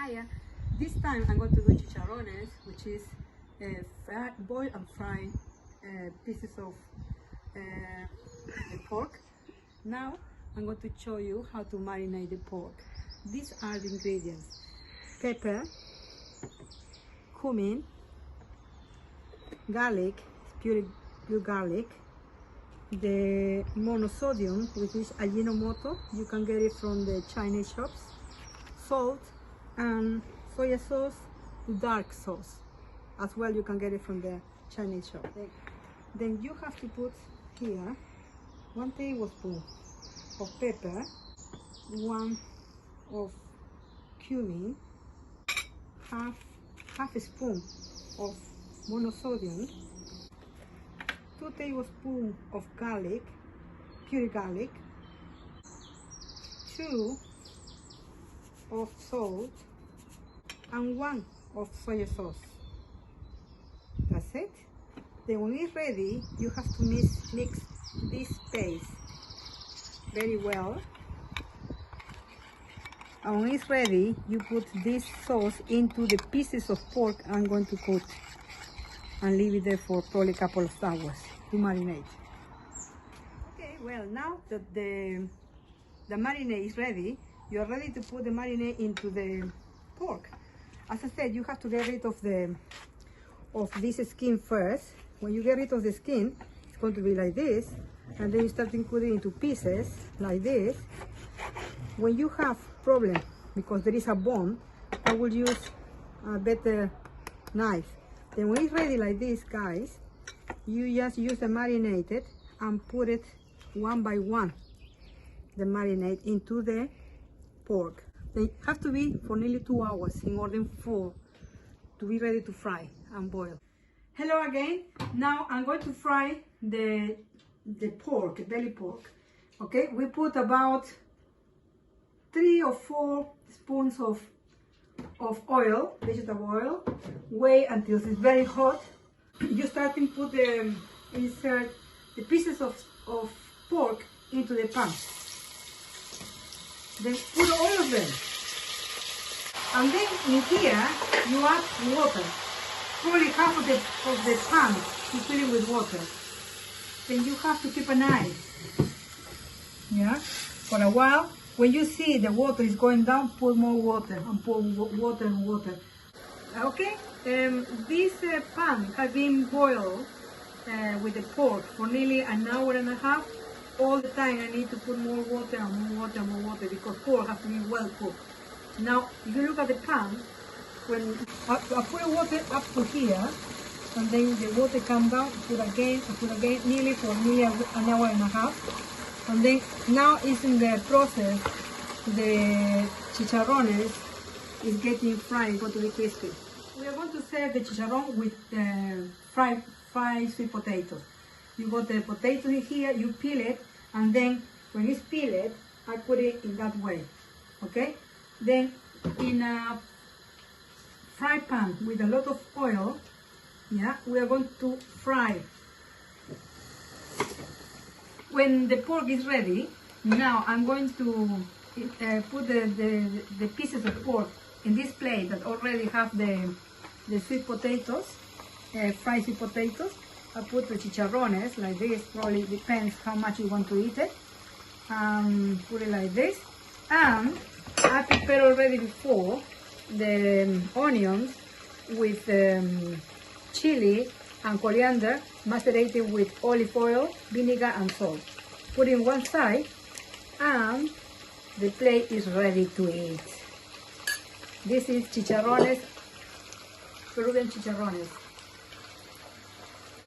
Hiya. This time I'm going to do chicharrones, which is boil and fry pieces of the pork. Now I'm going to show you how to marinate the pork. These are the ingredients: pepper, cumin, garlic, pure garlic, the monosodium, which is Ajinomoto, you can get it from the Chinese shops, salt, and soya sauce, dark sauce as well, you can get it from the Chinese shop. Then you have to put here 1 tablespoon of pepper, 1 of cumin, half a spoon of monosodium, 2 tablespoons of garlic, pure garlic, 2 of salt, and 1 of soy sauce. That's it. Then when it's ready, you have to mix this paste very well. And when it's ready, you put this sauce into the pieces of pork I'm going to cook and leave it there for probably a couple of hours to marinate. Okay, well, now that the marinade is ready, you're ready to put the marinade into the pork. As I said, you have to get rid of this skin first. When you get rid of the skin, it's going to be like this, and then you start including into pieces like this. When you have problem because there is a bone, I will use a better knife. Then when it's ready like this, guys, you just use the marinated and put it one by one, the marinade into the pork. They have to be for nearly 2 hours in order to be ready to fry and boil. Hello again. Now I'm going to fry the pork, belly pork. Okay, we put about 3 or 4 spoons of oil, vegetable oil. Wait until it's very hot. You start to put insert the pieces of pork into the pan. Then put all of them. And then in here you add water. Probably half of the pan you fill it with water. Then you have to keep an eye. Yeah, for a while. When you see the water is going down, pour more water and pour water and water. Okay, this pan has been boiled with the pork for nearly an hour and a half. All the time I need to put more water and more water and more water because pork has to be well cooked. Now, if you look at the pan, when I put water up to here, and then the water comes down, I put again, nearly an hour and a half. And then now it's in the process, the chicharrones is getting fried, going to be crispy. We are going to serve the chicharron with fried sweet potatoes. You got the potato in here, you peel it, and then when it's peeled, I put it in that way, okay? Then in a fry pan with a lot of oil, yeah, we are going to fry. When the pork is ready, now I'm going to put the pieces of pork in this plate that already have the sweet potatoes, fried sweet potatoes. I put the chicharrones like this, probably depends how much you want to eat it. Put it like this. And I prepared already before the onions with chili and coriander, macerated with olive oil, vinegar and salt. Put in one side, and the plate is ready to eat. This is chicharrones, Peruvian chicharrones.